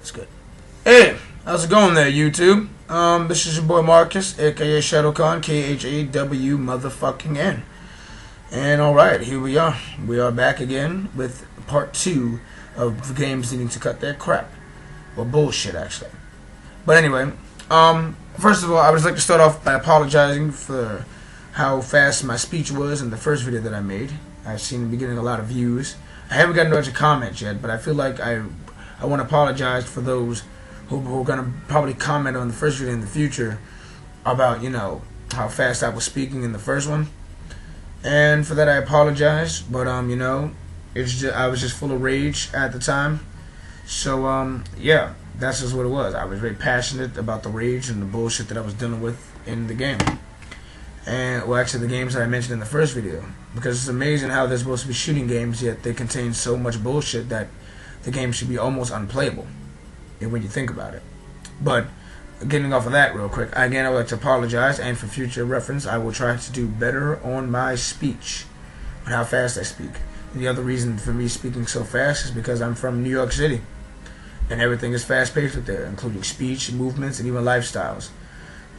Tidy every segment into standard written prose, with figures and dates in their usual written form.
That's good. Hey, how's it going there, YouTube? This is your boy Marcus, aka ShadowCon, KHAW motherfucking N. And alright, here we are. We are back again with part 2 of the games needing to cut their crap. Or bullshit, actually. But anyway, first of all, I would just like to start off by apologizing for how fast my speech was in the first video that I made. I've seen it be getting a lot of views. I haven't gotten a bunch of comments yet, but I feel like I want to apologize for those who are going to probably comment on the first video in the future about, you know, how fast I was speaking in the first one. And for that I apologize, but you know, it's just, I was just full of rage at the time. So yeah, that's just what it was. I was very passionate about the rage and the bullshit that I was dealing with in the game. And well, actually the games that I mentioned in the first video, because it's amazing how they're supposed to be shooting games, yet they contain so much bullshit that the game should be almost unplayable when you think about it. But getting off of that real quick, again, I would like to apologize, and for future reference, I will try to do better on my speech, on how fast I speak. And the other reason for me speaking so fast is because I'm from New York City, and everything is fast-paced up there, including speech, movements, and even lifestyles.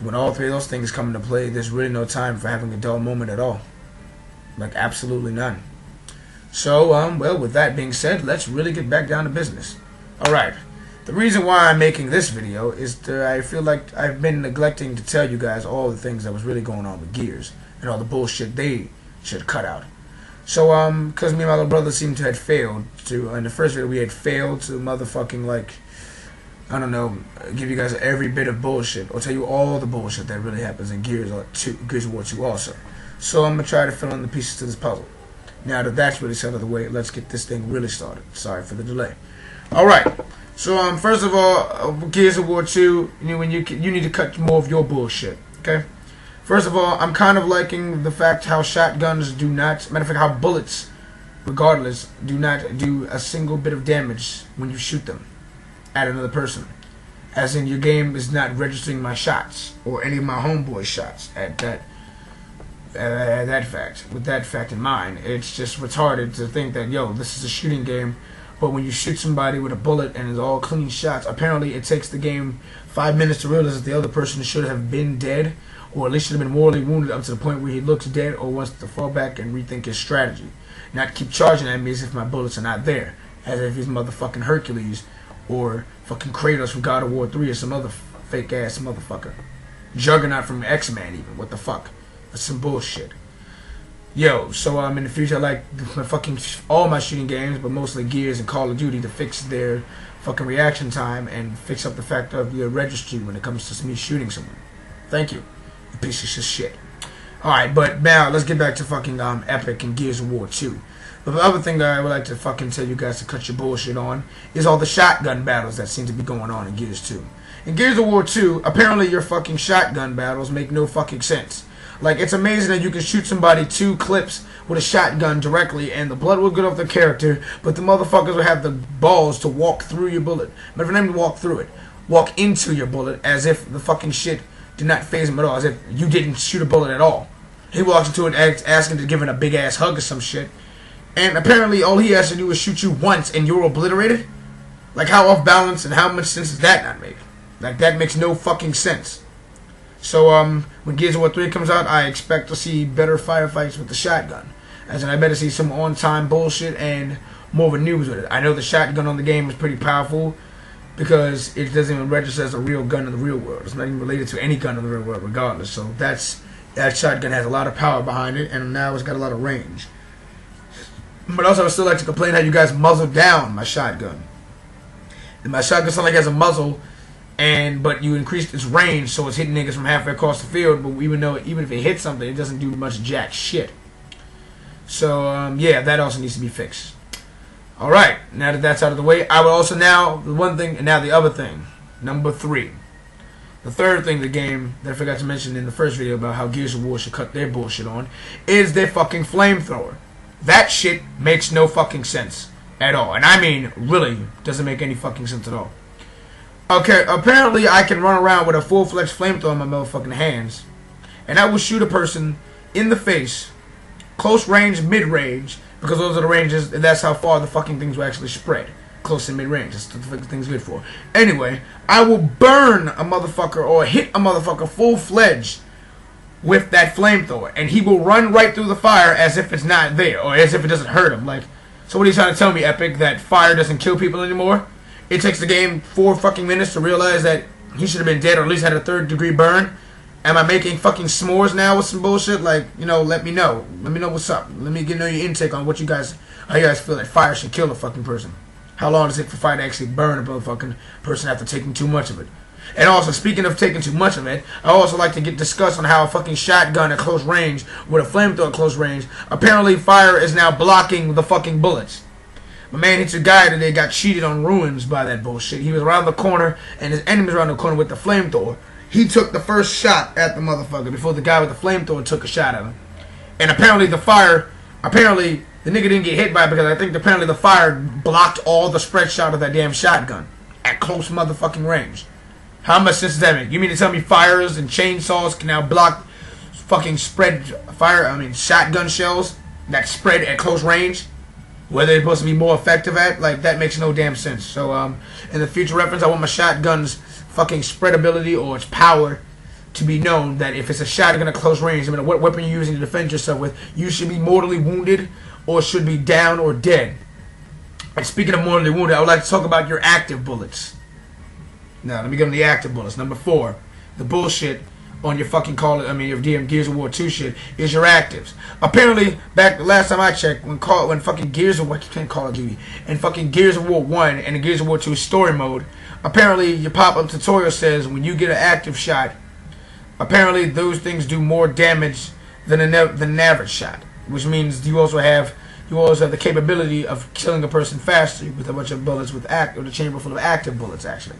When all three of those things come into play, there's really no time for having a dull moment at all. Like, absolutely none. So, well, with that being said, let's really get back down to business. Alright, the reason why I'm making this video is that I feel like I've been neglecting to tell you guys all the things that was really going on with Gears, and all the bullshit they should cut out. So, because me and my little brother seem to have failed to, in the first video we had failed to motherfucking, like, I don't know, give you guys every bit of bullshit, or tell you all the bullshit that really happens in Gears of War 2 also. So I'm going to try to fill in the pieces to this puzzle. Now that that's really set out of the way, let's get this thing really started. Sorry for the delay. Alright, so first of all, Gears of War 2, you need to cut more of your bullshit, okay? First of all, I'm kind of liking the fact how shotguns do not, matter of fact, how bullets, regardless, do not do a single bit of damage when you shoot them at another person. As in, your game is not registering my shots, or any of my homeboys' shots at that fact. With that fact in mind, it's just retarded to think that, yo, this is a shooting game, but when you shoot somebody with a bullet and it's all clean shots, apparently it takes the game 5 minutes to realize that the other person should have been dead, or at least should have been mortally wounded up to the point where he looks dead, or wants to fall back and rethink his strategy. Not keep charging at me as if my bullets are not there, as if he's motherfucking Hercules, or fucking Kratos from God of War 3, or some other fake ass motherfucker. Juggernaut from X-Men even, what the fuck? That's some bullshit. Yo, so in the future I like fucking all my shooting games, but mostly Gears and Call of Duty, to fix their fucking reaction time and fix up the fact of your registry when it comes to me shooting someone. Thank you, you pieces of shit. Alright, but now let's get back to fucking Epic and Gears of War 2. But the other thing that I would like to fucking tell you guys to cut your bullshit on is all the shotgun battles that seem to be going on in Gears 2. In Gears of War 2, apparently your fucking shotgun battles make no fucking sense. Like, it's amazing that you can shoot somebody 2 clips with a shotgun directly and the blood will get off their character, but the motherfuckers will have the balls to walk through your bullet. But for them to walk through it, walk into your bullet as if the fucking shit did not phase him at all, as if you didn't shoot a bullet at all. He walks into it asking to give it a big ass hug or some shit, and apparently all he has to do is shoot you once and you're obliterated? Like, how off balance and how much sense does that not make? Like, that makes no fucking sense. So, when Gears of War 3 comes out, I expect to see better firefights with the shotgun. As in, I better see some on-time bullshit and more of a news with it. I know the shotgun on the game is pretty powerful because it doesn't even register as a real gun in the real world. It's not even related to any gun in the real world regardless. So, that shotgun has a lot of power behind it, and now it's got a lot of range. But also, I would still like to complain how you guys muzzled down my shotgun. And my shotgun sounds like it has a muzzle, but you increased its range, so it's hitting niggas from halfway across the field. But even if it hits something, it doesn't do much jack shit. So yeah, that also needs to be fixed. All right, now that that's out of the way, I would also now the other thing, number 3. The third thing the game that I forgot to mention in the first video about how Gears of War should cut their bullshit on is their fucking flamethrower. That shit makes no fucking sense at all. And I mean, really doesn't make any fucking sense at all. Okay, apparently I can run around with a full-fledged flamethrower in my motherfucking hands, and I will shoot a person in the face, close range, mid-range, because those are the ranges, and that's how far the fucking things will actually spread. close and mid-range. That's what the fucking thing's good for. Anyway, I will burn a motherfucker or hit a motherfucker full-fledged with that flamethrower, and he will run right through the fire as if it's not there, or as if it doesn't hurt him. Like, so what are you trying to tell me, Epic, that fire doesn't kill people anymore? It takes the game 4 fucking minutes to realize that he should have been dead or at least had a 3rd-degree burn? Am I making fucking s'mores now with some bullshit? Like, you know, let me know. Let me know what's up. Let me know your intake on what you guys, how you guys feel that fire should kill a fucking person. How long does it take for fire to actually burn a motherfucking person after taking too much of it? And also, speaking of taking too much of it, I also like to discuss on how a fucking shotgun at close range with a flamethrower at close range, apparently fire is now blocking the fucking bullets. My man hits a guy today, got cheated on ruins by that bullshit. He was around the corner, and his enemy's around the corner with the flamethrower. He took the first shot at the motherfucker before the guy with the flamethrower took a shot at him. And apparently the nigga didn't get hit by it because I think apparently the fire blocked all the spread shot of that damn shotgun at close motherfucking range. How much sense does that make? You mean to tell me fires and chainsaws can now block fucking shotgun shells that spread at close range? Where they're supposed to be more effective at? Like, that makes no damn sense. So, in the future reference, I want my shotgun's fucking spread ability or its power to be known that if it's a shotgun at close range, no matter what weapon you're using to defend yourself with, you should be mortally wounded or should be down or dead. And speaking of mortally wounded, I would like to talk about your active bullets. Now, let me get on the active bullets. Number 4, the bullshit on your fucking your DM Gears of War 2 shit is your actives. Apparently, back the last time I checked, when fucking Gears of War, I keep saying Call of Duty, and fucking Gears of War 1 and the Gears of War 2 story mode, apparently your pop-up tutorial says when you get an active shot, apparently those things do more damage than an average shot, which means you also have the capability of killing a person faster with a bunch of bullets with a chamber full of active bullets actually.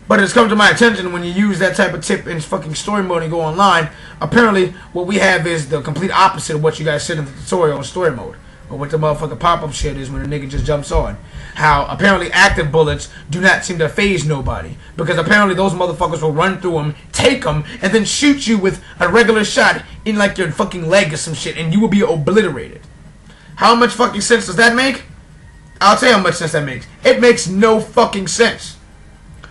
But it's come to my attention when you use that type of tip in fucking story mode and go online, apparently what we have is the complete opposite of what you guys said in the tutorial in story mode. Or what the motherfucking pop-up shit is when a nigga just jumps on. How apparently active bullets do not seem to phase nobody. Because apparently those motherfuckers will run through them, take them, and then shoot you with a regular shot in like your fucking leg or some shit, and you will be obliterated. How much fucking sense does that make? I'll tell you how much sense that makes. It makes no fucking sense.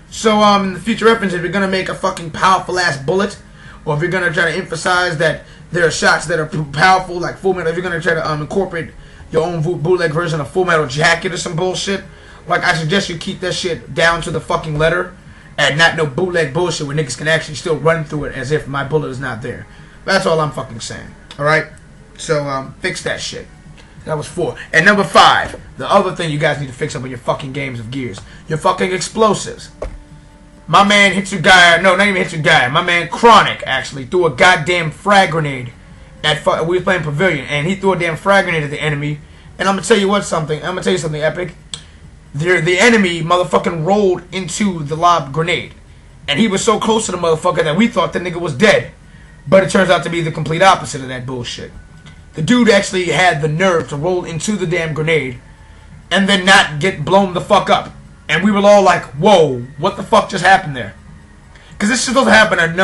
So, in the future reference, if you're going to make a fucking powerful-ass bullet, or if you're going to try to emphasize that there are shots that are powerful, like Full Metal, if you're going to try to incorporate your own bootleg version of Full Metal Jacket or some bullshit, like, I suggest you keep that shit down to the fucking letter, and not no bootleg bullshit where niggas can actually still run through it as if my bullet is not there. That's all I'm fucking saying. Alright? So, fix that shit. That was 4. And number 5, the other thing you guys need to fix up in your fucking games of Gears. Your fucking explosives. My man Hitsugai, no, not even Hitsugai, my man Chronic actually threw a goddamn frag grenade at, we was playing Pavilion, and he threw a damn frag grenade at the enemy, and I'm gonna tell you something, Epic. The enemy motherfucking rolled into the lob grenade, and he was so close to the motherfucker that we thought the nigga was dead, but it turns out to be the complete opposite of that bullshit. The dude actually had the nerve to roll into the damn grenade, and then not get blown the fuck up. And we were all like, whoa, what the fuck just happened there? Because this shit doesn't happen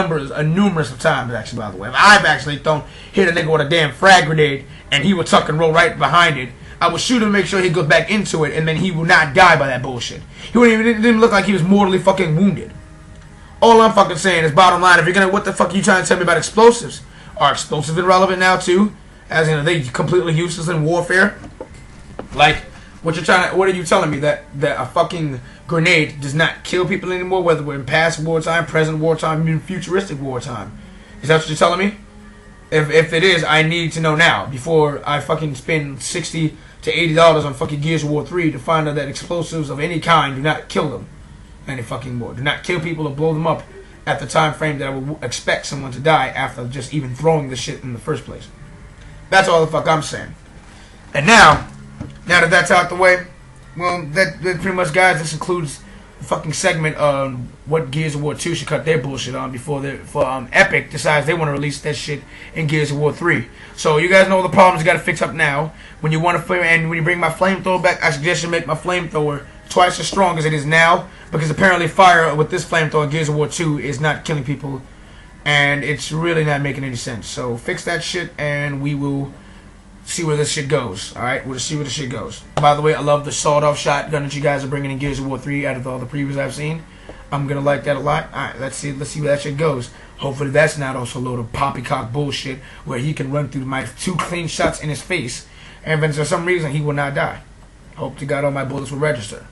numerous of times, actually, by the way. I've actually hit a nigga with a damn frag grenade, and he would tuck and roll right behind it. I would shoot him to make sure he goes back into it, and then he would not die by that bullshit. He didn't even look like he was mortally fucking wounded. All I'm fucking saying is, bottom line, if you're gonna, what the fuck are you trying to tell me about explosives? Are explosives irrelevant now, too? As in, are they completely useless in warfare? Like, what are you telling me, that a fucking grenade does not kill people anymore, whether we're in past wartime, present wartime, even futuristic wartime? Is that what you're telling me? If it is, I need to know now, before I fucking spend $60 to $80 on fucking Gears of War 3 to find out that explosives of any kind do not kill them any fucking more. Do not kill people or blow them up at the time frame that I would expect someone to die after just even throwing the shit in the first place. That's all the fuck I'm saying. And now that that's out the way, well, that pretty much, guys, this includes the fucking segment on what Gears of War 2 should cut their bullshit on before Epic decides they want to release that shit in Gears of War 3. So you guys know the problems you got to fix up now. When you bring my flamethrower back, I suggest you make my flamethrower twice as strong as it is now, because apparently fire with this flamethrower in Gears of War 2 is not killing people, and it's really not making any sense. So fix that shit, and we will see where this shit goes. Alright, we'll just see where this shit goes. By the way, I love the sawed-off shotgun that you guys are bringing in Gears of War 3 out of all the previews I've seen. I'm gonna like that a lot. Alright, let's see where that shit goes. Hopefully that's not also a load of poppycock bullshit where he can run through my 2 clean shots in his face, and then for some reason he will not die. Hope to God all my bullets will register.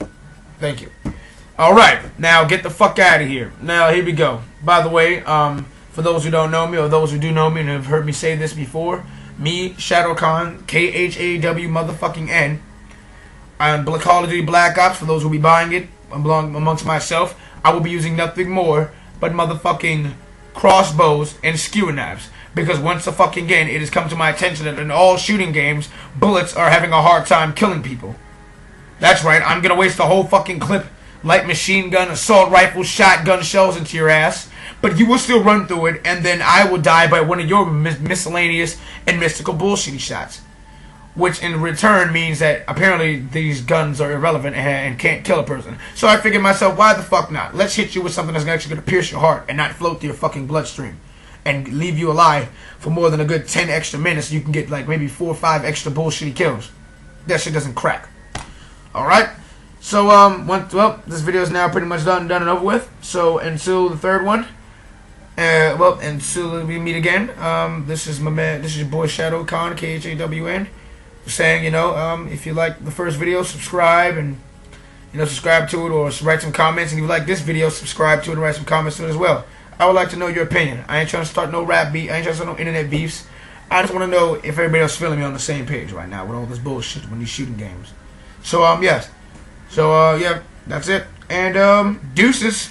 Thank you. Alright, now get the fuck out of here. Now here we go. By the way, for those who don't know me, or those who do know me and have heard me say this before, me, ShadowKhan, KHAW motherfucking N, on Call of Duty Black Ops, for those who will be buying it, amongst myself, I will be using nothing more but motherfucking crossbows and skewer knives. Because once again, it has come to my attention that in all shooting games, bullets are having a hard time killing people. That's right, I'm gonna waste the whole fucking clip, light machine gun, assault rifle, shotgun shells into your ass, but you will still run through it, and then I will die by one of your miscellaneous and mystical bullshitty shots. Which in return means that apparently these guns are irrelevant and can't kill a person. So I figured myself, why the fuck not? Let's hit you with something that's actually going to pierce your heart and not float through your fucking bloodstream. And leave you alive for more than a good 10 extra minutes so you can get like maybe 4 or 5 extra bullshitty kills. That shit doesn't crack. Alright? So, well, this video is now pretty much done and over with. So, until the third one, until we meet again, this is my man, this is your boy ShadowKhan, KHAWN, saying, if you like the first video, subscribe and, subscribe to it, or write some comments. And if you like this video, subscribe to it and write some comments to it as well. I would like to know your opinion. I ain't trying to start no rap beef, I ain't trying to start no internet beefs. I just want to know if everybody else feeling me on the same page right now with all this bullshit when these shooting games. So, yes. So, yeah, that's it. And, deuces.